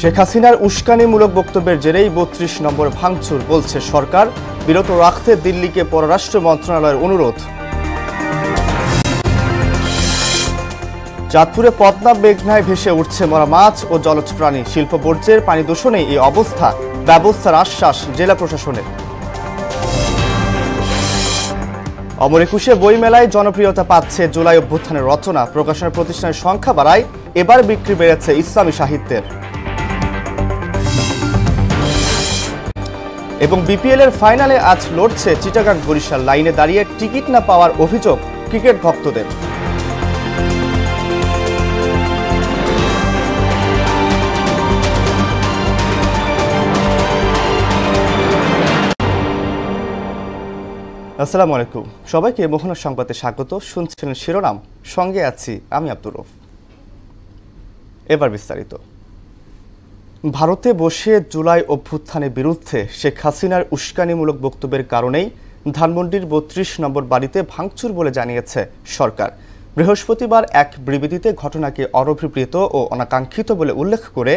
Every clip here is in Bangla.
শেখ হাসিনার উস্কানিমূলক বক্তব্যের জেরেই ৩২ নম্বর ভাঙচুর, বলছে সরকার। বিরত রাখতে দিল্লিকে পররাষ্ট্র মন্ত্রণালয়ের অনুরোধ। চাঁদপুরে পদ্মা মেঘনায় ভেসে উঠছে মরা মাছ ও জলজ প্রাণী। শিল্প বর্জ্যের পানি দূষণে এই অবস্থা, ব্যবস্থার আশ্বাস জেলা প্রশাসনের। অমর একুশে বইমেলায় জনপ্রিয়তা পাচ্ছে জুলাই অভ্যুত্থানের রচনা। প্রকাশনা প্রতিষ্ঠানের সংখ্যা বাড়ায়, এবার বিক্রি বেড়েছে ইসলামী সাহিত্যের। এবং বিপিএল এর ফাইনালে আজ লড়ছে চিটাগাং বরিশাল। লাইনে দাঁড়িয়ে টিকিট না পাওয়ার অভিযোগ ক্রিকেট ভক্তদের। আসসালামু আলাইকুম, সবাইকে মোহনা সংবাদে স্বাগত। শুনছিলেন শিরোনাম, সঙ্গে আছি আমি আব্দুর রউফ। এবার বিস্তারিত। ভারতে বসে জুলাই অভ্যুত্থানের বিরুদ্ধে শেখ হাসিনার উস্কানিমূলক বক্তব্যের কারণেই ধানমন্ডির ৩২ নম্বর বাড়িতে ভাঙচুর বলে জানিয়েছে সরকার। বৃহস্পতিবার এক বিবৃতিতে ঘটনাকে অনভিপ্রেত ও অনাকাঙ্ক্ষিত বলে উল্লেখ করে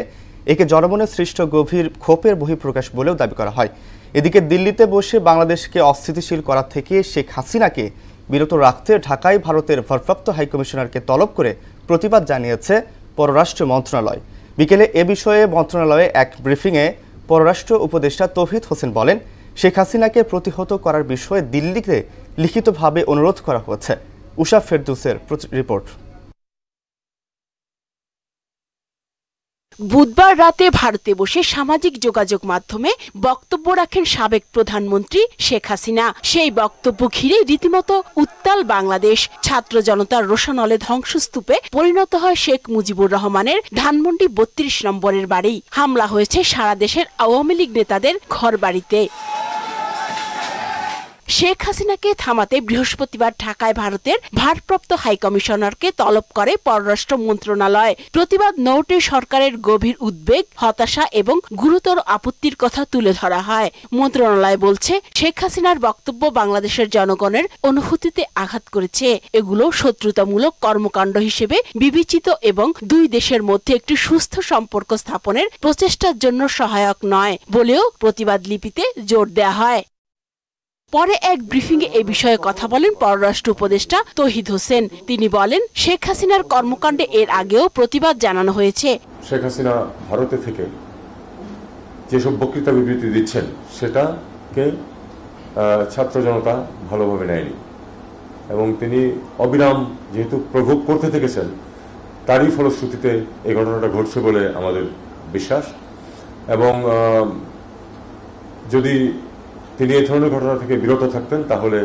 একে জনমনে সৃষ্ট গভীর ক্ষোভের বহিঃপ্রকাশ বলেও দাবি করা হয়। এদিকে দিল্লিতে বসে বাংলাদেশকে অস্থিতিশীল করা থেকে শেখ হাসিনাকে বিরত রাখতে ঢাকায় ভারতের ভারপ্রাপ্ত হাইকমিশনারকে তলব করে প্রতিবাদ জানিয়েছে পররাষ্ট্র মন্ত্রণালয়। বিকেলে এ বিষয়ে মন্ত্রণালয়ে এক ব্রিফিংয়ে পররাষ্ট্র উপদেষ্টা তৌহিদ হোসেন বলেন, শেখ হাসিনাকে প্রতিহত করার বিষয়ে দিল্লিতে লিখিতভাবে অনুরোধ করা হয়েছে। উষা ফেরদৌসের রিপোর্ট। বুধবার রাতে ভারতে বসে সামাজিক যোগাযোগ মাধ্যমে বক্তব্য রাখেন সাবেক প্রধানমন্ত্রী শেখ হাসিনা। সেই বক্তব্য ঘিরে রীতিমতো উত্তাল বাংলাদেশ। ছাত্র জনতার রোষানলে ধ্বংসস্তূপে পরিণত হয় শেখ মুজিবুর রহমানের ধানমন্ডি ৩২ নম্বরের বাড়ি। হামলা হয়েছে সারা দেশের আওয়ামী লীগ নেতাদের ঘর বাড়িতে। শেখ হাসিনাকে থামাতে বৃহস্পতিবার ঢাকায় ভারতের ভারপ্রাপ্ত হাইকমিশনারকে তলব করে পররাষ্ট্র মন্ত্রণালয়। প্রতিবাদ নোটে সরকারের গভীর উদ্বেগ, হতাশা এবং গুরুতর আপত্তির কথা তুলে ধরা হয়। মন্ত্রণালয় বলছে, শেখ হাসিনার বক্তব্য বাংলাদেশের জনগণের অনুভূতিতে আঘাত করেছে। এগুলো শত্রুতামূলক কর্মকাণ্ড হিসেবে বিবেচিত এবং দুই দেশের মধ্যে একটি সুস্থ সম্পর্ক স্থাপনের প্রচেষ্টার জন্য সহায়ক নয় বলেও প্রতিবাদ লিপিতে জোর দেয়া হয়। পরে এক ব্রিফিংয়ে এ বিষয়ে কথা বলেন পররাষ্ট্র উপদেষ্টা তৌহিদ হোসেন। তিনি বলেন, শেখ হাসিনার কর্মকাণ্ডে এর আগেও প্রতিবাদ জানানো হয়েছে। শেখ হাসিনা ভারতে থেকে যেসব বক্তৃতা বিবৃতি দিচ্ছেন সেটাকে ছাত্র জনতা ভালোভাবে নেয়নি এবং তিনি অবিরাম যেহেতু প্রভোগ করতে থেকেছেন, তারই ফলশ্রুতিতে এই ঘটনাটা ঘটছে বলে আমাদের বিশ্বাস। এবং যদি তিনি এই ধরনের ঘটনা থেকে বিরত থাকতেন তাহলে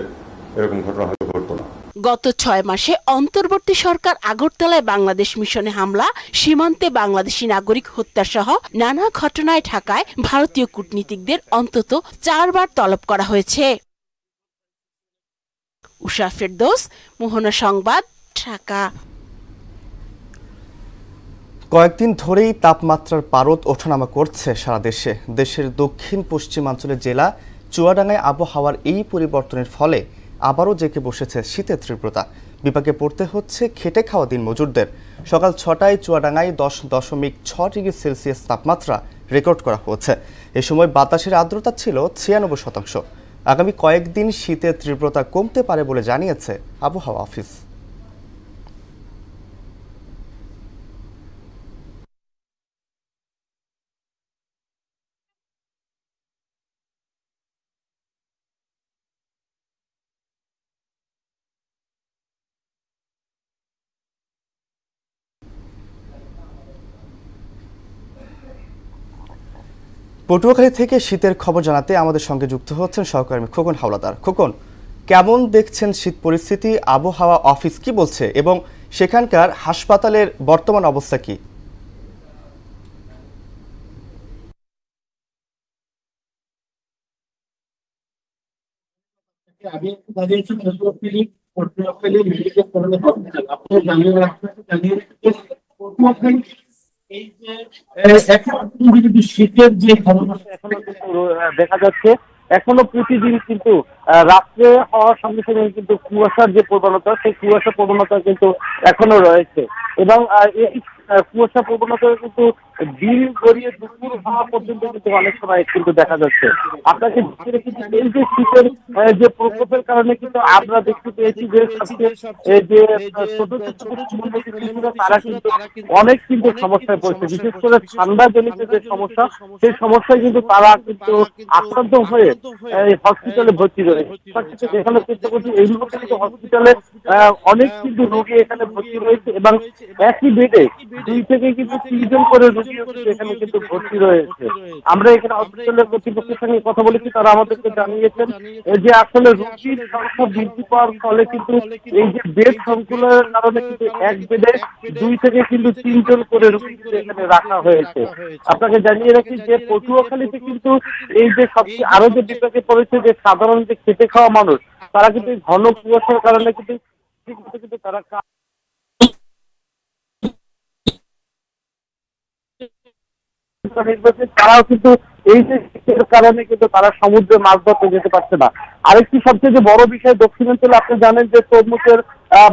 এরকম ঘটনা হয়তো ঘটতো না। গত ৬ মাসে অন্তর্বর্তী সরকার আগরতলায় বাংলাদেশ মিশনে হামলা, সীমান্তে বাংলাদেশি নাগরিক হত্যা সহ নানা ঘটনায় ঢাকায় ভারতীয় কূটনীতিকদের অন্তত ৪ বার তলব করা হয়েছে। উষা ফেরদৌস, মোহনা সংবাদ, ঢাকা। কয়েকদিন ধরেই তাপমাত্রার পারদ ওঠানামা করছে সারা দেশে। দেশের দক্ষিণ পশ্চিমাঞ্চলের জেলা চুয়াডাঙ্গায় আবহাওয়ার এই পরিবর্তনের ফলে আবারও জেঁকে বসেছে শীতের তীব্রতা। বিপাকে পড়তে হচ্ছে খেটে খাওয়া দিন মজুরদের। সকাল ৬টায় চুয়াডাঙ্গায় 10.৬ ডিগ্রি সেলসিয়াস তাপমাত্রা রেকর্ড করা হয়েছে। এ সময় বাতাসের আর্দ্রতা ছিল ৯৬%। আগামী কয়েকদিন শীতের তীব্রতা কমতে পারে বলে জানিয়েছে আবহাওয়া অফিস। পটুয়াখালী থেকে শীতের খবর জানাতে আমাদের সঙ্গে যুক্ত হচ্ছেন সহকর্মী খোকন হাওলাদার। খোকন, কেমন দেখছেন শীত পরিস্থিতি? আবহাওয়া অফিস কি বলছে এবং সেখানকার হাসপাতালের বর্তমান অবস্থা কি? শীতের যে এখনো কিন্তু দেখা যাচ্ছে, এখনো প্রতিদিন কিন্তু রাত্রে হওয়ার সঙ্গে সঙ্গে কিন্তু কুয়াশার যে প্রবণতা, সেই কুয়াশা প্রবণতা কিন্তু এখনো রয়েছে। এবং এই কুয়াশা প্রবণতা কিন্তু দিন গড়িয়ে দুপুর হওয়া পর্যন্ত কিন্তু অনেক সময় কিন্তু দেখা যাচ্ছে। আপনাকে কিন্তু এই যে শীতের যে প্রকোপের কারণে কিন্তু আমরা দেখতে পেয়েছি যে এই যে ছোট শিশুরা তারা কিন্তু অনেক কিন্তু সমস্যায় পড়ছে, বিশেষ করে ঠান্ডা জনিত যে সমস্যা, সেই সমস্যায় কিন্তু তারা কিন্তু আক্রান্ত হয়ে হসপিটালে ভর্তি রয়েছে। যেখানে চেষ্টা করছি এই মুহূর্তে কিন্তু হসপিটালে অনেক কিন্তু রোগী এখানে ভর্তি রয়েছে এবং একই বেডে 2 থেকে কিন্তু 3 জন করে রোগী এখানে কিন্তু ভর্তি রয়েছে। আমরা এখানে হসপিটালের কর্তৃপক্ষের সঙ্গে কথা বলেছি, তারা আমাদেরকে জানিয়েছেন যে আসলে রোগীর সংখ্যা বৃদ্ধি পাওয়ার ফলে কিন্তু এই যে বেড সংকুলনের কারণে কিন্তু এক বেডে 2 থেকে কিন্তু 3 জন করে রোগী এখানে রাখা হয়েছে। আপনাকে জানিয়ে রাখি যে পটুয়াখালীতে কিন্তু এই যে সবচেয়ে আরো যে বিপাকে পড়েছে যে সাধারণ যে খেটে খাওয়া মানুষ, তারা কিন্তু ঘন কুয়াশার কারণে কিন্তু তারা তারাও কিন্তু এই যে শীতের কারণে কিন্তু তারা সমুদ্রে মাছ ধরতে যেতে পারছে না। আরেকটি সবচেয়ে যে বড় বিষয়, দক্ষিণাঞ্চলে আপনি জানেন যে তরমুজের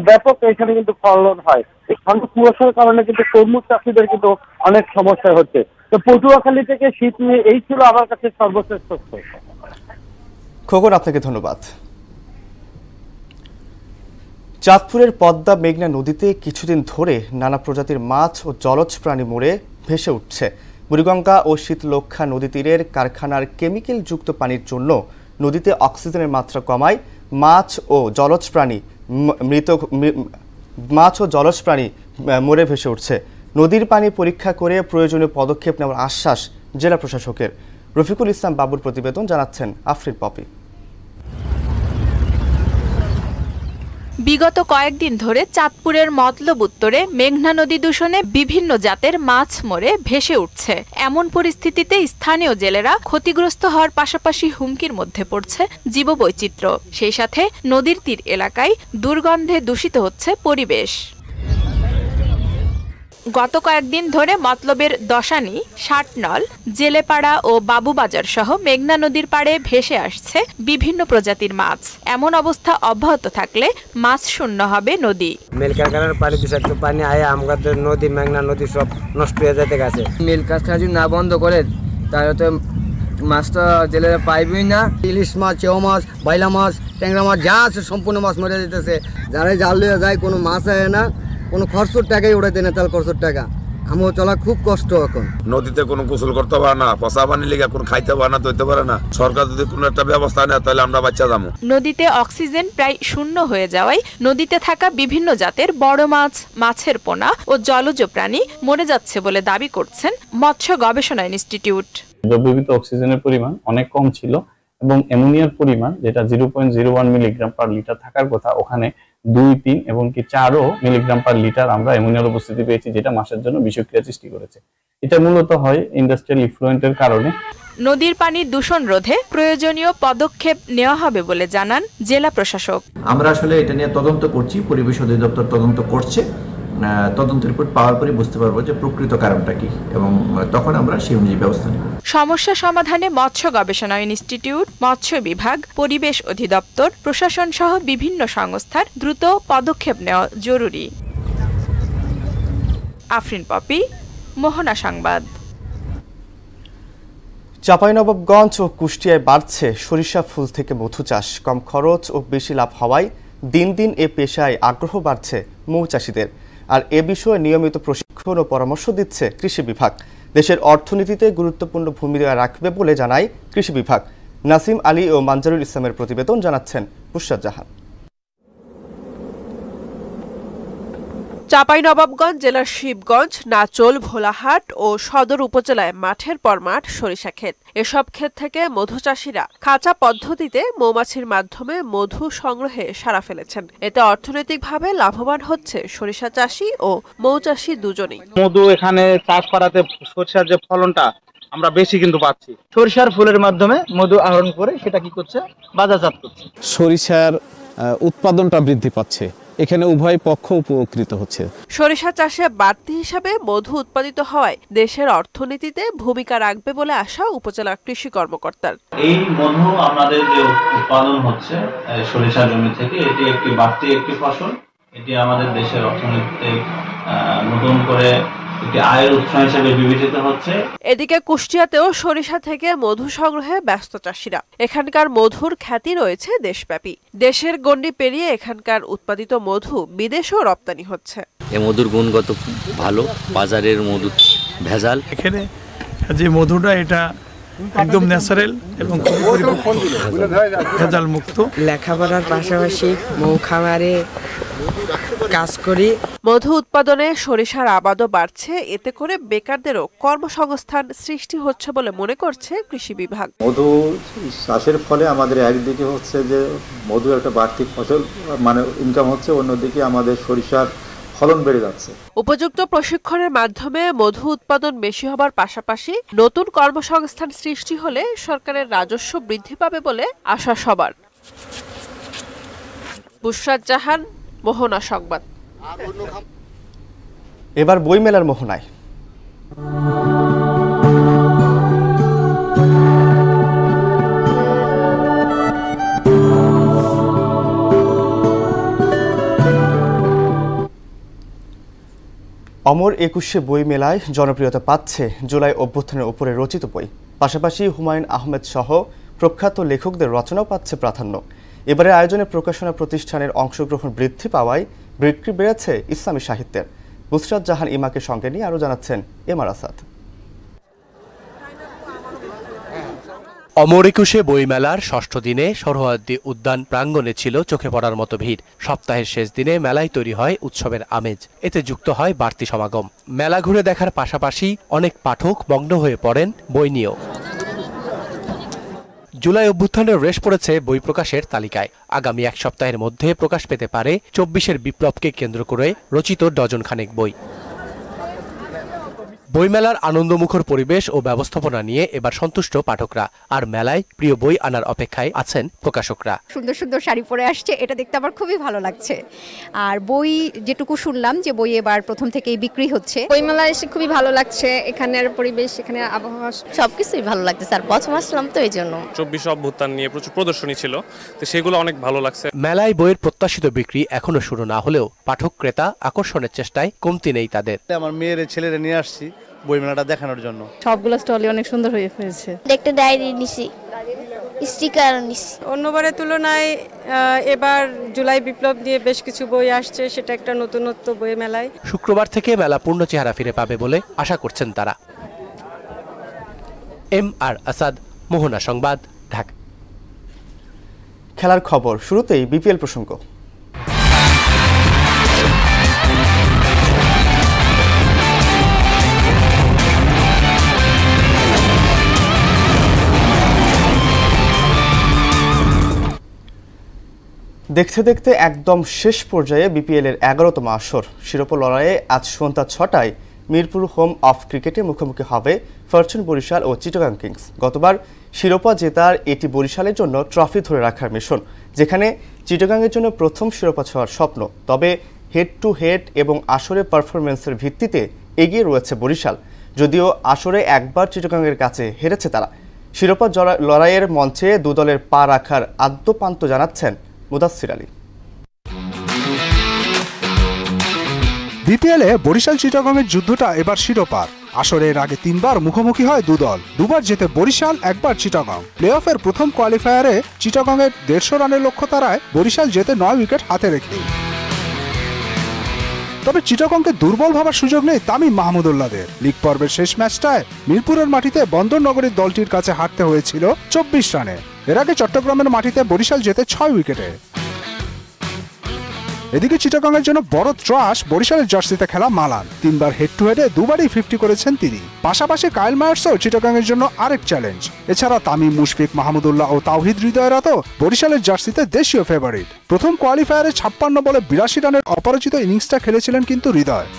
ব্যাপক এখানে কিন্তু ফলন হয়। এই ঘন কুয়াশার কারণে কিন্তু তরমুজ চাষিদের কিন্তু অনেক সমস্যা হচ্ছে। তো পটুয়াখালী থেকে শীত নিয়ে এই ছিল আমার কাছে সর্বশেষ তথ্য। খোকন, আপনাকে ধন্যবাদ। চাঁদপুরের পদ্মা মেঘনা নদীতে কিছুদিন ধরে নানা প্রজাতির মাছ ও জলজ প্রাণী মরে ভেসে উঠছে। বুড়িগঙ্গা ও শীতলক্ষ্যা নদী তীরের কারখানার কেমিক্যাল যুক্ত পানির জন্য নদীতে অক্সিজেনের মাত্রা কমায় মাছ ও জলজ প্রাণী মরে ভেসে উঠছে। নদীর পানি পরীক্ষা করে প্রয়োজনীয় পদক্ষেপ নেওয়ার আশ্বাস জেলা প্রশাসকের। রফিকুল ইসলাম বাবুর প্রতিবেদন, জানাচ্ছেন আফরিন পপি। বিগত কয়েকদিন ধরে চাঁদপুরের মতলব উত্তরে মেঘনা নদী দূষণে বিভিন্ন জাতের মাছ মরে ভেসে উঠছে। এমন পরিস্থিতিতে স্থানীয় জেলেরা ক্ষতিগ্রস্ত হওয়ার পাশাপাশি হুমকির মধ্যে পড়ছে জীববৈচিত্র্য। সেই সাথে নদীর তীর এলাকায় দুর্গন্ধে দূষিত হচ্ছে পরিবেশ। গত কয়েকদিন ধরে মতলবের দশানি, ষাটনল, জেলেপাড়া ও বাবুবাজার সহ মেঘনা নদীর পাড়ে ভেসে আসছে বিভিন্ন প্রজাতির মাছ। এমন অবস্থা অব্যাহত থাকলে মাছ শূন্য হবে নদী। মিল কারখানার পানি বিষাক্ত পানি আয় আমাদের নদী, মেঘনা নদী সব নষ্ট হয়ে যেতে গেছে। মিল কারখানা যদি না বন্ধ করে তাহলে তো মাছ তো জেলেরা পাইবই না। ইলিশ মাছ, চেও মাছ, বাইলা মাছ, ট্যাংরা মাছ যা আছে সম্পূর্ণ মাছ মরে যেতেছে। যারাই জাল দিয়ে যায় কোনো মাছ আয় না, কোনো খরচর টাকাই উড়াইতে না, তার খরচর টাকা আমার চলা খুব কষ্ট। এখন নদীতে কোনো গোসল করতে পারে না, পচা পানি লেগে কোনো খাইতে পারে না, ধরতে পারে না। সরকার যদি কোনো একটা ব্যবস্থা নেয় তাহলে আমরা বাচ্চা যাবো। নদীতে অক্সিজেন প্রায় শূন্য হয়ে যাওয়ায় নদীতে থাকা বিভিন্ন জাতের বড় মাছ, মাছের পোনা ও জলজ প্রাণী মরে যাচ্ছে বলে দাবি করছেন মৎস্য গবেষণা ইনস্টিটিউট। দ্রবীভূত অক্সিজেনের পরিমাণ অনেক কম ছিল এবং অ্যামোনিয়ার পরিমাণ যেটা 0.01 মিলিগ্রাম পার লিটার থাকার কথা, ওখানে 2, 3 এবং কি 4 মিলিগ্রাম পার লিটার আমরা অ্যামোনিয়ার উপস্থিতি পেয়েছি, যেটা মাছের জন্য বিষক্রিয়া সৃষ্টি করেছে। এটা মূলত হয় ইন্ডাস্ট্রিয়াল ইফ্লুয়েন্টের কারণে। নদীর পানি দূষণ রোধে প্রয়োজনীয় পদক্ষেপ নেওয়া হবে বলে জানান জেলা প্রশাসক। আমরা আসলে এটা নিয়ে তদন্ত করছি, পরিবেশ অধিদপ্তর তদন্ত করছে। তদন্তের রিপোর্ট পাওয়ার পরে বুঝতে পারবো যে প্রকৃত কারণটা কি এবং তখন আমরা সেই অনুযায়ী ব্যবস্থা নেব। সমস্যা সমাধানে মৎস্য গবেষণা ইনস্টিটিউট, মৎস্য বিভাগ, পরিবেশ অধিদপ্তর, প্রশাসন সহ বিভিন্ন সংস্থার দ্রুত পদক্ষেপ নেওয়া জরুরি। আফরিন পপি, মোহনা সংবাদ। চাঁপাইনবাবগঞ্জ ও কুষ্টিয়ায় বাড়ছে সরিষা ফুল থেকে মধু চাষ। কম খরচ ও বেশি লাভ হওয়ায় দিন দিন এ পেশায় আগ্রহ বাড়ছে মৌচাষীদের। আর এ বিষয়ে নিয়মিত প্রশিক্ষণ ও পরামর্শ দিচ্ছে কৃষি বিভাগ। দেশের অর্থনীতিতে গুরুত্বপূর্ণ ভূমিকা রাখবে বলে জানায় কৃষি বিভাগ। নাসিম আলী ও মানজারুল ইসলামের প্রতিবেদন, জানাচ্ছেন বুশরাত জাহান। চাঁপাইনবাবগঞ্জ জেলার শিবগঞ্জ, নাচোল, ভোলাহাট ও সদর উপজেলায় মাঠের পর মাঠ সরিষা ক্ষেত। এসব ক্ষেত থেকে মধু চাষিরা খাঁচা পদ্ধতিতে মৌমাছির মাধ্যমে মধু সংগ্রহে সাড়া ফেলেছেন। এতে অর্থনৈতিকভাবে লাভবান হচ্ছে সরিষা চাষি ও মৌচাষী দুজনেই। মধু এখানে চাষ করাতে সরিষার যে ফলনটা আমরা বেশি কিন্তু পাচ্ছি। সরিষার ফুলের মাধ্যমে মধু আহরণ করে সেটা কি করছে, বাজারজাত করছে। সরিষার উৎপাদনটা বৃদ্ধি পাচ্ছে, এখানে উভয় পক্ষ উপকৃত হচ্ছে। সরিষা চাষে বাড়তি হিসাবে মধু উৎপাদিত হওয়ায় দেশের অর্থনীতিতে ভূমিকা রাখবে বলে আশা উপজেলা কৃষি কর্মকর্তার। এই মধু আমাদের যে উৎপাদন হচ্ছে সরিষা জমি থেকে, এটি একটি বাড়তি একটি ফসল। এটি আমাদের দেশের অর্থনীতিতে নতুন করে একটি আয়ের উৎস হিসেবে বিবেচিত হচ্ছে। এদিকে কুষ্টিয়াতেও সরিষা থেকে মধু সংগ্রহে ব্যস্ত চাষিরা। এখানকার মধুর খ্যাতি রয়েছে দেশব্যাপী। দেশের গণ্ডি পেরিয়ে এখানকার উৎপাদিত মধু বিদেশেও রপ্তানি হচ্ছে। এই মধুর গুণগত ভালো, বাজারের মধু ভেজাল। এখানে যে মধুটা এটা একদম ন্যাচারাল এবং ভেজাল মুক্ত। লেখাপড়ার পাশাপাশি মৌ খামারে কাজ করি। মধু উৎপাদনে সরিষার আবাদও বাড়ছে, এতে করে বেকারদেরও কর্মসংস্থান সৃষ্টি হচ্ছে বলে মনে করছে কৃষি বিভাগ। মধু চাষের ফলে আমাদের একদিকে হচ্ছে যে মধু একটা বাড়তি ফসল মানে ইনকাম হচ্ছে, অন্যদিকে আমাদের সরিষার ফলন বেড়ে যাচ্ছে। উপযুক্ত প্রশিক্ষণের মাধ্যমে মধু উৎপাদন বেশি হবার পাশাপাশি নতুন কর্মসংস্থান সৃষ্টি হলে সরকারের রাজস্ব বৃদ্ধি পাবে বলে আশা সবার। বুশরাত জাহান, মোহনা সংবাদ। এবার বইমেলার মোহনায়। অমর ২১শে বই মেলায় জনপ্রিয়তা পাচ্ছে জুলাই অভ্যুত্থানের উপরে রচিত বই, পাশাপাশি হুমায়ুন আহমেদ সহ প্রখ্যাত লেখকদের রচনাও পাচ্ছে প্রাধান্য। এবারে আয়োজনে প্রকাশনা প্রতিষ্ঠানের অংশগ্রহণ বৃদ্ধি পাওয়ায় বিক্রি বেড়েছে ইসলামী সাহিত্যের। বুশরাত জাহান ইমাকে সঙ্গে নিয়ে আরও জানাচ্ছেন এমআর আসাদ। অমর ২১শে বইমেলার ষষ্ঠ দিনে সোহরাওয়ার্দী উদ্যান প্রাঙ্গণে ছিল চোখে পড়ার মতো ভিড়। সপ্তাহের শেষ দিনে মেলায় তৈরি হয় উৎসবের আমেজ, এতে যুক্ত হয় বাড়তি সমাগম। মেলা ঘুরে দেখার পাশাপাশি অনেক পাঠক মগ্ন হয়ে পড়েন বই নিয়েও। জুলাই অভ্যুত্থানের রেশ পড়েছে বই প্রকাশের তালিকায়। আগামী এক সপ্তাহের মধ্যে প্রকাশ পেতে পারে ২৪-এর বিপ্লবকে কেন্দ্র করে রচিত ডজন খানেক বই। বইমেলার আনন্দমুখর পরিবেশ ও ব্যবস্থাপনা নিয়ে এবার সন্তুষ্ট পাঠকরা, আর মেলায় প্রিয় বই আনার অপেক্ষায় আছেন প্রকাশকরা। সুন্দর সুন্দর শাড়ি পরে আসছে, এটা দেখতে আমার খুবই ভালো লাগছে। আর বই যেটুকু শুনলাম যে বই এবার প্রথম থেকেই বিক্রি হচ্ছে। বইমেলায় এসে খুবই ভালো লাগছে, এখানের পরিবেশ, এখানে আবহাওয়া সবকিছুই ভালো লাগছে। আর প্রথম আসলাম তো এই জন্য। ২৪ অভ্যুত্থান নিয়ে প্রচুর প্রদর্শনী ছিল, তো সেগুলো অনেক ভালো লাগছে। মেলায় বইয়ের প্রত্যাশিত বিক্রি এখনো শুরু না হলেও পাঠক ক্রেতা আকর্ষণের চেষ্টায় কমতি নেই তাদের। আমার মেয়ের ছেলেরা নিয়ে আসছি বইমেলাটা দেখানোর জন্য। সবগুলো স্টলই অনেক সুন্দর হয়ে হয়েছে। একটা ডায়েরি নিছি, স্টিকার নিছি। অন্যবারের তুলনায় এবার জুলাই বিপ্লব নিয়ে বেশ কিছু বই আসছে, সেটা একটা নতুনত্ব বই মেলায়। শুক্রবার থেকে মেলা পূর্ণ চেহারা ফিরে পাবে বলে আশা করছেন তারা। এমআর আসাদ, মোহনা সংবাদ, ঢাকা। খেলার খবর শুরুতেই বিপিএল প্রসঙ্গ। দেখতে দেখতে একদম শেষ পর্যায়ে বিপিএলের ১১তম আসর শিরোপা লড়াইয়ে আজ সন্ধ্যা ৬টায় মিরপুর হোম অফ ক্রিকেটে মুখোমুখি হবে ফরচুন বরিশাল ও চিটাগাং কিংস। গতবার শিরোপা জেতার এটি বরিশালের জন্য ট্রফি ধরে রাখার মিশন, যেখানে চিটাগাংয়ের জন্য প্রথম শিরোপা ছোঁয়ার স্বপ্ন। তবে হেড টু হেড এবং আসরে পারফরমেন্সের ভিত্তিতে এগিয়ে রয়েছে বরিশাল, যদিও আসরে একবার চিটাগাংয়ের কাছে হেরেছে তারা। শিরোপা লড়াইয়ের মঞ্চে দুদলের পা রাখার আদ্যপান্ত জানাচ্ছেন মুদাসসির আলী। বিপিএলে বরিশাল চিটাগংয়ের যুদ্ধটা এবার শিরোপার। আসরের আগে ৩বার মুখোমুখি হয় দুদল, দুবার জেতে বরিশাল, একবার চিটাগং। প্লে অফের প্রথম কোয়ালিফায়ারে চিটাগংয়ের ১৫০ রানের লক্ষ্য তাড়ায় বরিশাল জেতে ৯ উইকেট হাতে রেখে। তবে চিটাগংকে দুর্বল ভাবার সুযোগ নেই তামিম মাহমুদুল্লাহদের। লিগ পর্বের শেষ ম্যাচটায় মিরপুরের মাটিতে বন্দরনগরীর দলটির কাছে হারতে হয়েছিল ২৪ রানে। এর আগে চট্টগ্রামের মাটিতে বরিশাল জেতে ৬ উইকেটে। এদিকে চিটাগংয়ের জন্য বড় ত্রাস বরিশালের জার্সিতে খেলা মালান। ৩বার হেড টু হেডে দুবারই ৫০ করেছেন তিনি। পাশাপাশি কাইল মায়ার্সও চিটাগংয়ের জন্য আরেক চ্যালেঞ্জ। এছাড়া তামিম, মুশফিক, মাহমুদুল্লাহ ও তাওহিদ হৃদয়রা তো বরিশালের জার্সিতে দেশীয় ফেভারিট। প্রথম কোয়ালিফায়ারে ৫৬ বলে ৮২ রানের অপরাজিত ইনিংসটা খেলেছিলেন কিন্তু হৃদয়।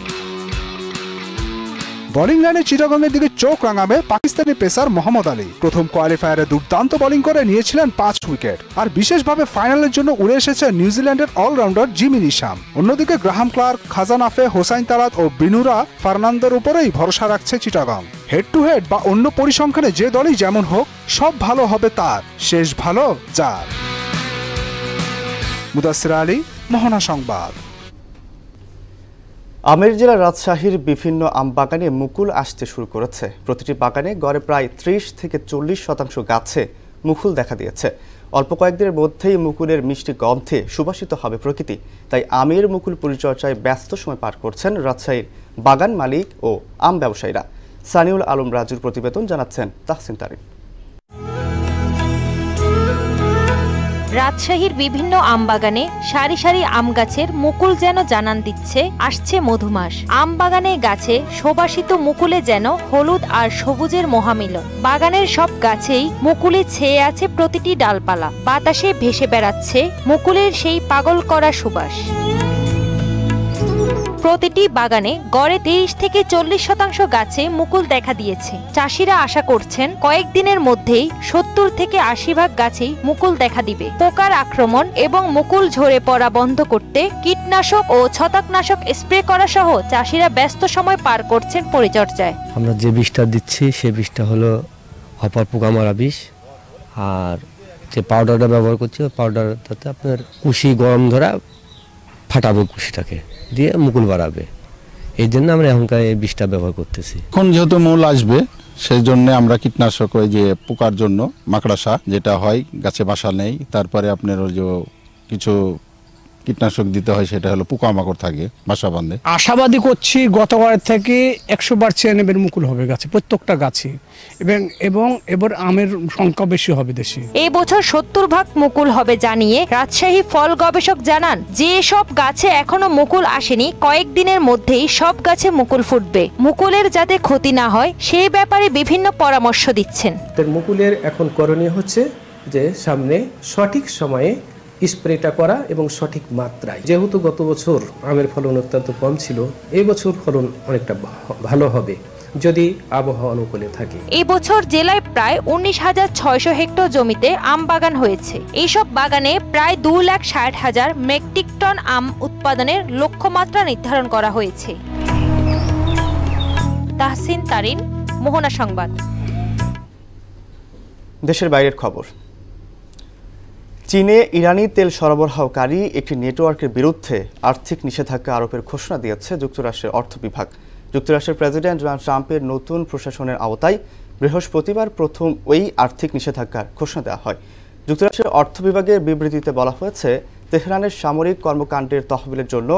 বোলিং লাইনে চিটাগংয়ের দিকে চোখ রাঙাবে পাকিস্তানি পেসার মোহাম্মদ আলী। প্রথম কোয়ালিফায়ারে দুর্দান্ত বোলিং করে নিয়েছিলেন ৫ উইকেট। আর বিশেষভাবে ফাইনালের জন্য উড়ে এসেছে নিউজিল্যান্ডের অলরাউন্ডার জিমি নিশাম। অন্যদিকে গ্রাহাম ক্লার্ক, খাজান আফে, হোসাইন তারাত ও বিনুরা ফার্নান্দোর উপরেই ভরসা রাখছে চিটাগং। হেড টু হেড বা অন্য পরিসংখ্যানে যে দলই যেমন হোক, সব ভালো হবে তার, শেষ ভালো যার। মুদাসসির আলী, মোহনা সংবাদ। আমের জেলার রাজশাহীর বিভিন্ন আম বাগানে মুকুল আসতে শুরু করেছে। প্রতিটি বাগানে গড়ে প্রায় 30 থেকে 40% গাছে মুকুল দেখা দিয়েছে। অল্প কয়েকদিনের মধ্যেই মুকুলের মিষ্টি গন্ধে সুবাসিত হবে প্রকৃতি। তাই আমের মুকুল পরিচর্যায় ব্যস্ত সময় পার করছেন রাজশাহীর বাগান মালিক ও আম ব্যবসায়ীরা। সানিউল আলম রাজুর প্রতিবেদন, জানাচ্ছেন তাহসিন তারিন। রাজশাহীর বিভিন্ন আম বাগানে সারি সারি আম গাছের মুকুল যেন জানান দিচ্ছে আসছে মধুমাস। আম বাগানে গাছে সুবাসিত মুকুলে যেন হলুদ আর সবুজের মহামিলন। বাগানের সব গাছেই মুকুলে ছেয়ে আছে প্রতিটি ডালপালা। বাতাসে ভেসে বেড়াচ্ছে মুকুলের সেই পাগল করা সুবাস। প্রতিটি বাগানে গড়ে 30 থেকে 40% গাছে মুকুল দেখা দিয়েছে। চাষিরা আশা করছেন কয়েকদিনের মধ্যেই 70 থেকে 80% গাছেই মুকুল দেখা দিবে। পোকার আক্রমণ এবং মুকুল ঝরে পড়া বন্ধ করতে কীটনাশক ও ছত্রাকনাশক স্প্রে করা সহ চাষিরা ব্যস্ত সময় পার করছেন পরিচর্যায়। আমরা যে বিষটা দিচ্ছি সে বিষটা হলো অপর পোকা মারা বিষ, আর যে পাউডারটা ব্যবহার করছি ওই পাউডারটাতে আপনার কুশি গরম ধরা ফাটাবে, কুশিটাকে দিয়ে মুকুল বাড়াবে। এই জন্য আমরা এখনকার এই বিষটা ব্যবহার করতেছি। এখন যেহেতু মূল আসবে সেই জন্য আমরা কীটনাশক ওই যে পোকার জন্য মাকড়াসা যেটা হয় গাছে বাসা নেই, তারপরে আপনার ওই যে কিছু কীটনাশক দিতে হয়, সেটা হলো পোকামাকড় থাকে বাসা বাঁধে। আশাবাদী করছি গতবারের থেকে 100% মুকুল হবে গাছে, প্রত্যেকটা গাছে, এবং এবার আমের সংখ্যা বেশি হবে দেশে। এই বছর 70% মুকুল হবে জানিয়ে রাজশাহী ফল গবেষক জানান, যে সব গাছে এখনো মুকুল আসেনি কয়েকদিনের মধ্যেই সব গাছে মুকুল ফুটবে। মুকুলের যাতে ক্ষতি না হয় সেই ব্যাপারে বিভিন্ন পরামর্শ দিচ্ছেন। মুকুলের এখন করণীয় হচ্ছে যে সামনে সঠিক সময়ে স্প্রেটা করা এবং সঠিক মাত্রায়। যেহেতু গত বছর আমের ফলন অত্যন্ত কম ছিল, এই বছর ফলন অনেকটা ভালো হবে যদি আবহাওয়া অনুকূলে থাকে। এই বছর জেলায় প্রায় 19,600 হেক্টর জমিতে আম বাগান হয়েছে। এইসব বাগানে প্রায় 2,60,000 মেট্রিক টন আম উৎপাদনের লক্ষ্যমাত্রা নির্ধারণ করা হয়েছে। তাহসিন তারিন, মোহনা সংবাদ। দেশের বাইরের খবর। চীনে ইরানি তেল সরবরাহকারী একটি নেটওয়ার্কের বিরুদ্ধে আর্থিক নিষেধাজ্ঞা আরোপের ঘোষণা দিয়েছে যুক্তরাষ্ট্রের অর্থ বিভাগ। যুক্তরাষ্ট্রের প্রেসিডেন্ট ডোনাল্ড ট্রাম্পের নতুন প্রশাসনের আওতায় বৃহস্পতিবার প্রথম ওই আর্থিক নিষেধাজ্ঞার ঘোষণা দেওয়া হয়। যুক্তরাষ্ট্রের অর্থ বিভাগের বিবৃতিতে বলা হয়েছে, তেহরানের সামরিক কর্মকাণ্ডের তহবিলের জন্য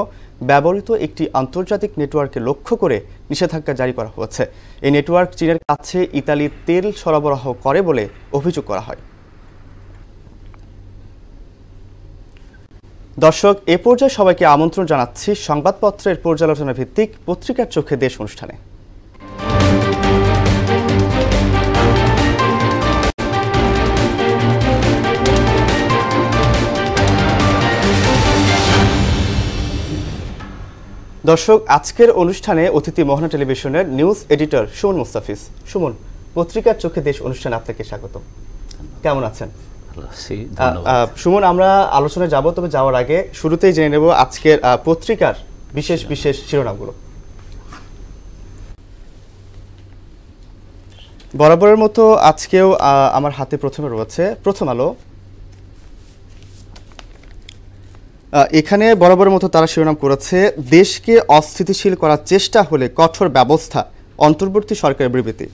ব্যবহৃত একটি আন্তর্জাতিক নেটওয়ার্ককে লক্ষ্য করে নিষেধাজ্ঞা জারি করা হয়েছে। এই নেটওয়ার্ক চীনের কাছে ইতালি তেল সরবরাহ করে বলে অভিযোগ করা হয়। দর্শক, এ পর্যায়ে সবাইকে আমন্ত্রণ জানাচ্ছি সংবাদপত্রের পর্যালোচনা ভিত্তিক পত্রিকার চোখে দেশ অনুষ্ঠানে। দর্শক, আজকের অনুষ্ঠানে অতিথি মোহনা টেলিভিশনের নিউজ এডিটর সুমন মুস্তাফিজ। সুমন, পত্রিকার চোখে দেশ অনুষ্ঠানে আপনাকে স্বাগত। কেমন আছেন? সুমন, আমরা আলোচনায় যাব, তবে যাওয়ার আগে শুরুতেই জেনে নেব আজকের পত্রিকার বিশেষ বিশেষ শিরোনামগুলো। বরাবরের মতো আজকেও আমার হাতে প্রথমে রয়েছে প্রথম আলো। এখানে বরাবরের মতো তারা শিরোনাম করেছে, দেশকে অস্থিতিশীল করার চেষ্টা হলে কঠোর ব্যবস্থা, অন্তর্বর্তী সরকারের বিবৃতি।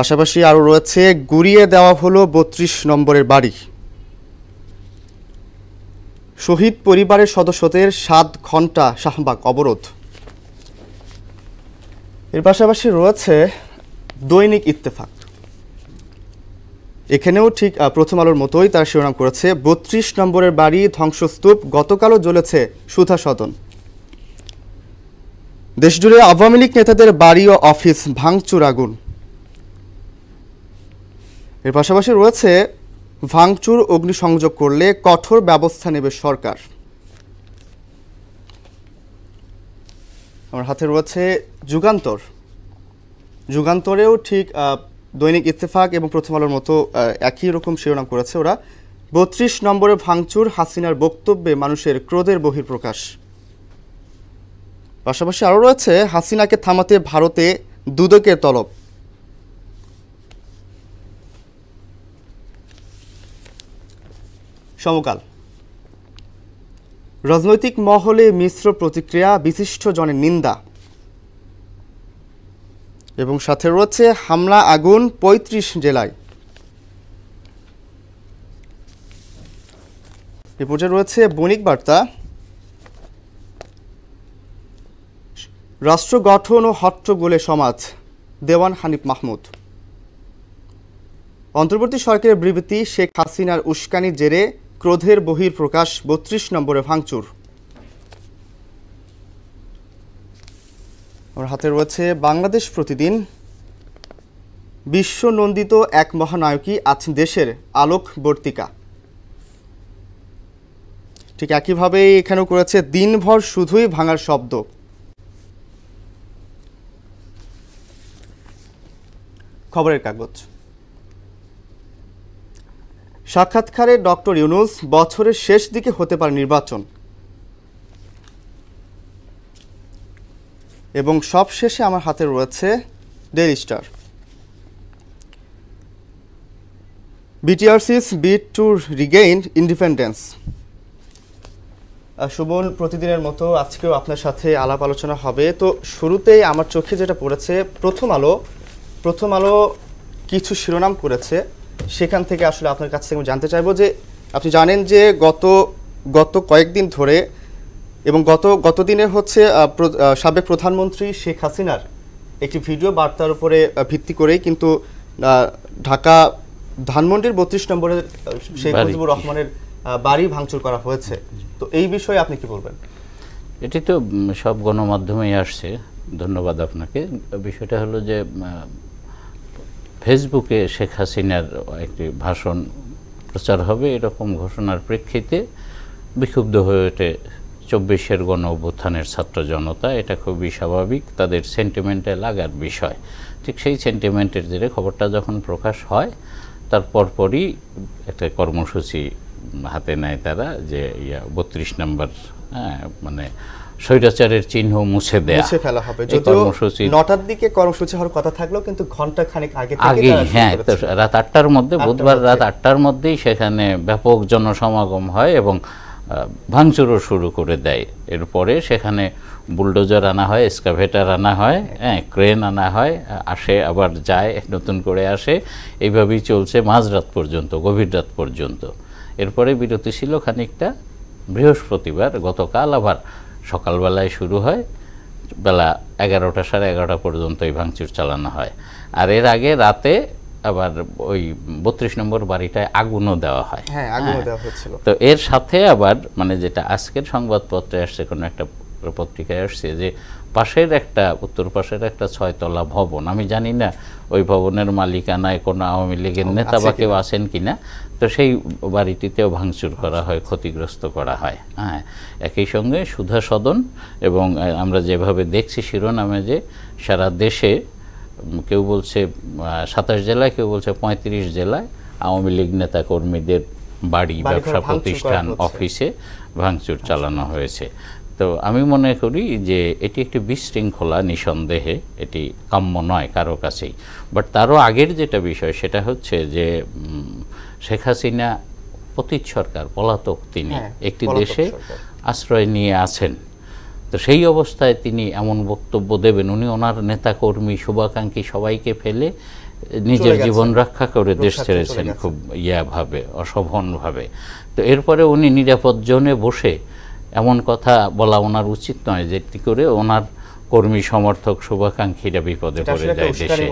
পাশাপাশি আরও রয়েছে, গুড়িয়ে দেওয়া হলো 32 নম্বরের বাড়ি। শহীদ পরিবারের সদস্যদের 7 ঘন্টা শাহবাগ অবরোধ। এর পাশাপাশি রয়েছে দৈনিক ইত্তেফাক। এখানেও ঠিক প্রথম আলোর মতোই তারা শিরোনাম করেছে, 32 নম্বরের বাড়ি ধ্বংসস্তূপ, গতকালও জ্বলেছে সুধা সদন। দেশজুড়ে আওয়ামী লীগ নেতাদের বাড়ি ও অফিস ভাঙচুর, আগুন। এর পাশাপাশি রয়েছে, ভাঙচুর অগ্নিসংযোগ করলে কঠোর ব্যবস্থা নেবে সরকার। আমার হাতে রয়েছে যুগান্তর। যুগান্তরেও ঠিক দৈনিক ইত্তেফাক এবং প্রথম আলোর মতো একই রকম শিরোনাম করেছে ওরা। 32 নম্বরে ভাঙচুর, হাসিনার বক্তব্যে মানুষের ক্রোধের বহিঃপ্রকাশ। পাশাপাশি আরও রয়েছে, হাসিনাকে থামাতে ভারতে দুদকের তলব। সমকাল। রাজনৈতিক মহলে মিশ্র প্রতিক্রিয়া, বিশিষ্ট জনের নিন্দা। এবং সাথে রয়েছে হামলা আগুন ৩৫ জেলায়। এ পর্যায়ে রয়েছে বণিক বার্তা, রাষ্ট্র গঠন ও হট্টগোলে সমাজ, দেওয়ান হানিফ মাহমুদ। অন্তর্বর্তী সরকারের বিবৃতি, শেখ হাসিনার উস্কানির জেরে ক্রোধের বহিঃপ্রকাশ, ৩২ নম্বরে ভাঙচুর। আমার হাতে রয়েছে বাংলাদেশ প্রতিদিন, বিশ্ব নন্দিত এক মহানায়কই আছেন দেশের আলোকবর্তিকা। ঠিক একইভাবে এখানেও করেছে দিনভর শুধুই ভাঙার শব্দ। খবরের কাগজ, সাক্ষাৎকারে ডক্টর ইউনূস, বছরের শেষ দিকে হতে পারে নির্বাচন। এবং সব শেষে আমার হাতে রয়েছে daily star, BTRC's bid to regain independence। Suman, প্রতিদিনের মতো আজকেও আপনার সাথে আলাপ আলোচনা হবে। তো শুরুতেই আমার চোখে যেটা পড়েছে, প্রথম আলো কিছু শিরোনাম করেছে, সেখান থেকে আসলে আপনার কাছ থেকে আমি জানতে চাইবো যে আপনি জানেন যে গত কয়েকদিন ধরে এবং গত দিনের হচ্ছে সাবেক প্রধানমন্ত্রী শেখ হাসিনার একটি ভিডিও বার্তার উপরে ভিত্তি করেই কিন্তু ঢাকা ধানমন্ডির ৩২ নম্বরের শেখ মুজিবুর রহমানের বাড়ি ভাঙচুর করা হয়েছে। তো এই বিষয়ে আপনি কি বলবেন? এটি তো সব গণমাধ্যমেই আসছে, ধন্যবাদ আপনাকে। বিষয়টা হলো যে ফেসবুকে শেখ হাসিনার একটি ভাষণ প্রচার হবে, এরকম ঘোষণার প্রেক্ষিতে বিক্ষুব্ধ হয়ে ওঠে ২৪-এর গণ অভ্যুত্থানের ছাত্র জনতা। এটা খুবই স্বাভাবিক, তাদের সেন্টিমেন্টে লাগার বিষয়। ঠিক সেই সেন্টিমেন্টের জেরে খবরটা যখন প্রকাশ হয়, তার পরপরই একটা কর্মসূচি হাতে নেয় তারা, যে ৩২ নম্বর মানে স্বৈরাচারের চিহ্ন মুছে ফেলা হবে। যদিও ৯টার দিকে কর্মসূচি হওয়ার কথা থাকলেও কিন্তু ঘন্টা খানেক আগে, হ্যাঁ, রাত ৮টার মধ্যে, বুধবার রাত ৮টার মধ্যেই সেখানে ব্যাপক জনসমাগম হয় এবং ভাঙচুরও শুরু করে দেয়। এরপরে সেখানে বুলডোজার আনা হয়, এক্সকাভেটার আনা হয়, ক্রেন আনা হয়, আসে আবার যায়, নতুন করে আসে, এইভাবেই চলছে মাঝরাত পর্যন্ত, গভীর রাত পর্যন্ত। এরপরে বিরতি ছিল খানিকটা, বৃহস্পতিবার গতকাল আবার সকালবেলায় শুরু হয়, বেলা ১১টা সাড়ে ১১টা পর্যন্ত এই ভাঙচুর চালানো হয়। আর এর আগে রাতে আবার ওই ৩২ নম্বর বাড়িটায় আগুনও দেওয়া হয়। হ্যাঁ, আগুনও দেওয়া হচ্ছিল। তো এর সাথে আবার মানে যেটা আজকের সংবাদপত্রে আসছে, কোনো একটা পত্রিকায় আসছে যে পাশের একটা, উত্তর পাশের একটা ৬তলা ভবন, আমি জানি না ওই ভবনের মালিকানায় কোনো আওয়ামী লীগের নেতা বা কেউ আছেন কিনা, তো সেই বাড়িটিতেও ভাঙচুর করা হয়, ক্ষতিগ্রস্ত করা হয়। হ্যাঁ, একই সঙ্গে সুধা সদন, এবং আমরা যেভাবে দেখছি শিরোনামে যে সারা দেশে কেউ বলছে ২৭ জেলায়, কেউ বলছে ৩৫ জেলায় আওয়ামী লীগ নেতা কর্মীদের বাড়ি, ব্যবসা প্রতিষ্ঠান, অফিসে ভাঙচুর চালানো হয়েছে। তো আমি মনে করি যে এটি একটি বিশৃঙ্খলা, নিঃসন্দেহে এটি কাম্য নয় কারো কাছেই। বাট তারও আগের যেটা বিষয়, সেটা হচ্ছে যে শেখ হাসিনা পতিত সরকার, পলাতক তিনি, একটি দেশে আশ্রয় নিয়ে আছেন। তো সেই অবস্থায় তিনি এমন বক্তব্য দেবেন, উনি ওনার নেতাকর্মী, শুভাকাঙ্ক্ষী সবাইকে ফেলে নিজের জীবন রক্ষা করে দেশ ছেড়েছেন খুব ভাবে, অশোভনভাবে। তো এরপরে উনি নিরাপদ জোনে বসে এমন কথা বলা ওনার উচিত নয়, যেটি করে ওনার কর্মী, সমর্থক, শুভাকাঙ্ক্ষীরা বিপদে পড়ে যায় দেশে।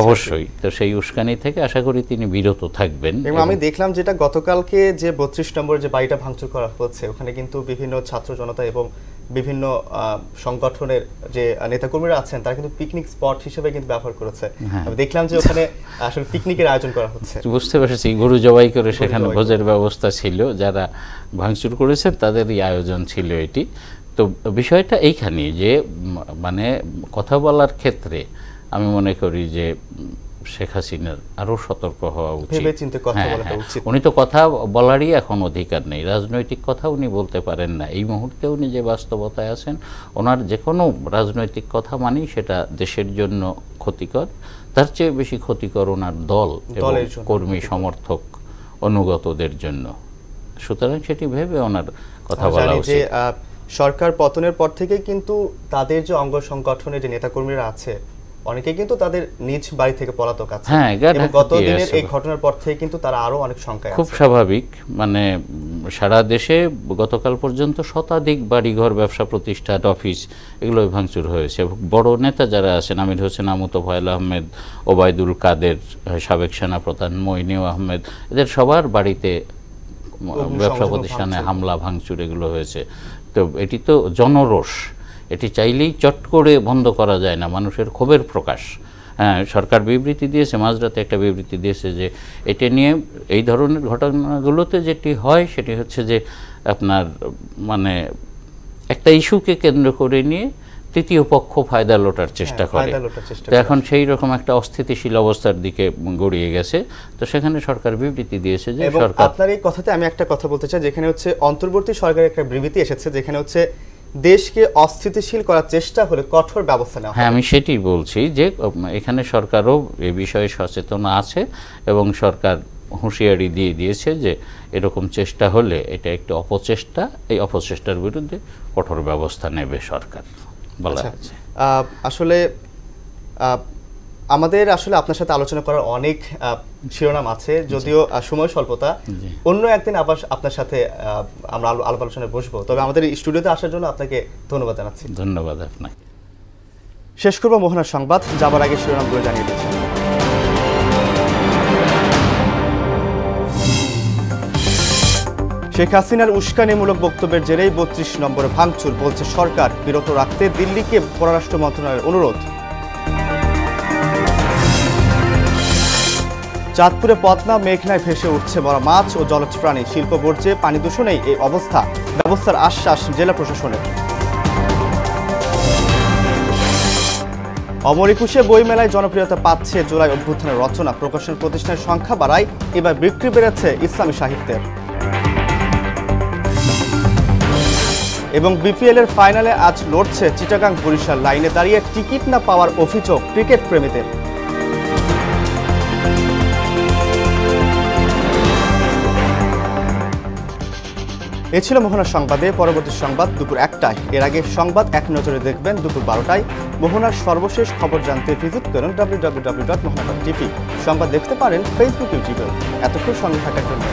অবশ্যই, তো সেই উস্কানি থেকে আশা করি তিনি বিরত থাকবেন। এবং আমি দেখলাম যেটা গতকালকে যে ৩২ নম্বর যে বাড়িটা ভাঙচুর করা হচ্ছে, ওখানে কিন্তু বিভিন্ন ছাত্র জনতা এবং বিভিন্ন সংগঠনের যে নেতাকর্মীরা আছেন, তারা কিন্তু পিকনিক স্পট হিসেবে কিন্তু ব্যবহার করেছে। আমি দেখলাম যে ওখানে আসলে পিকনিকের আয়োজন করা হচ্ছে। বুঝতে পেরেছি, গরু জবাই করে সেখানে ভোজের ব্যবস্থা ছিল, যারা ভাঙচুর করেছে তাদেরই আয়োজন ছিল এটি। তো বিষয়টা এইখানে যে মানে কথা বলার ক্ষেত্রে আমি মনে করি যে শেখ হাসিনার আরও সতর্ক হওয়া উচিত। উনি তো কথা বলারই এখন অধিকার নেই, রাজনৈতিক কথা উনি বলতে পারেন না। এই মুহূর্তে উনি যে বাস্তবতায় আছেন, ওনার যে কোনো রাজনৈতিক কথা মানি সেটা দেশের জন্য ক্ষতিকর, তার চেয়ে বেশি ক্ষতিকর ওনার দল এবং কর্মী, সমর্থক, অনুগতদের জন্য। সুতরাং সেটি ভেবে ওনার কথা বলা উচিত। সরকার পতনের পর থেকে কিন্তু তাদের যে অঙ্গ সংগঠনের যে নেতাকর্মীরা আছে অনেকে কিন্তু তাদের নিজ বাড়ি থেকে পলাতক আছে। এবং গত দিনের এই ঘটনার পর থেকে কিন্তু তারা আরো অনেক সংখ্যায় আছে। খুব স্বাভাবিক, মানে সারা দেশে গতকাল পর্যন্ত শতাধিক বাড়িঘর, ব্যবসা প্রতিষ্ঠান, অফিস এগুলো ভাঙচুর হয়েছে। বড় নেতা যারা আছেন, আমির হোসেন আমতো, ফয়ল আহমেদ, ওবায়দুল কাদের, সাবেক সেনাপ্রধান মইনুল আহমেদ, এদের সবার বাড়িতে ব্যবসা প্রতিষ্ঠানে হামলা ভাঙচুর এগুলো হয়েছে। তো এটি তো জনরোষ, এটি চাইলেই চট করে বন্ধ করা যায় না, মানুষের ক্ষোভের প্রকাশ। হ্যাঁ, সরকার বিবৃতি দিয়েছে, মাঝরাতে একটা বিবৃতি দিয়েছে যে এটা নিয়ে এই ধরনের ঘটনাগুলোতে যেটি হয় সেটি হচ্ছে যে আপনার মানে একটা ইস্যুকে কেন্দ্র করে নিয়ে তৃতীয় পক্ষ ফায়দা লোটার চেষ্টা করে। তো এখন সেই রকম একটা অস্থিতিশীল অবস্থার দিকে গড়িয়ে গেছে। তো সেখানে সরকার বিবৃতি দিয়েছে যে সরকার। আপনার এই কথাতে আমি একটা কথা বলতে চাই, যেখানে হচ্ছে অন্তর্বর্তী সরকারের একটা বিবৃতি এসেছে যেখানে হচ্ছে দেশকে অস্থিতিশীল করার চেষ্টা হলে কঠোর ব্যবস্থা নেওয়া। হ্যাঁ, আমি সেটাই বলছি যে এখানে সরকারও এ বিষয়ে সচেতন আছে এবং সরকার হুঁশিয়ারি দিয়ে দিয়েছে যে এরকম চেষ্টা হলে এটা একটি অপচেষ্টা, এই অপচেষ্টার বিরুদ্ধে কঠোর ব্যবস্থা নেবে সরকার বলা আছে। আসলে আমাদের আসলে আপনার সাথে আলোচনা করার অনেক শিরোনাম আছে, যদিও সময় স্বল্পতা। অন্য একদিন আবার আপনার সাথে আমরা আলাপ আলোচনায় বসবো। তবে আমাদের স্টুডিওতে আসার জন্য আপনাকে ধন্যবাদ জানাচ্ছি। ধন্যবাদ আপনাকে। শেষ করব মোহনার সংবাদ, যাবার আগে শিরোনামগুলো জানিয়ে দিচ্ছি। শেখ হাসিনার উস্কানিমূলক বক্তব্যের জেরেই ৩২ নম্বরে ভাঙচুর, বলছে সরকার। বিরত রাখতে দিল্লিকে পররাষ্ট্র মন্ত্রণালয়ের অনুরোধ। চাঁদপুরে পদ্মা মেঘনায় ভেসে উঠছে মরা মাছ ও জলজ প্রাণী, শিল্প বর্জ্যে পানি দূষণেই এই অবস্থা, ব্যবস্থার আশ্বাস জেলা প্রশাসনের। অমর একুশে বইমেলায় জনপ্রিয়তা পাচ্ছে জুলাই অভ্যুত্থানের রচনা, প্রকাশন প্রতিষ্ঠানের সংখ্যা বাড়ায়, এবার বিক্রি বেড়েছে ইসলামী সাহিত্যের। এবং বিপিএল এর ফাইনালে আজ লড়ছে চিটাগাং বরিশাল, লাইনে দাঁড়িয়ে টিকিট না পাওয়ার অভিযোগ ক্রিকেট প্রেমীদের। এ ছিল মোহনার সংবাদে। পরবর্তী সংবাদ দুপুর ১টায়। এর আগে সংবাদ এক নজরে দেখবেন দুপুর ১২টায়। মোহনার সর্বশেষ খবর জানতে ভিজিট করুন www.mohana.tv। সংবাদ দেখতে পারেন ফেসবুক, ইউটিউবে। এতক্ষণ সঙ্গে থাকার জন্য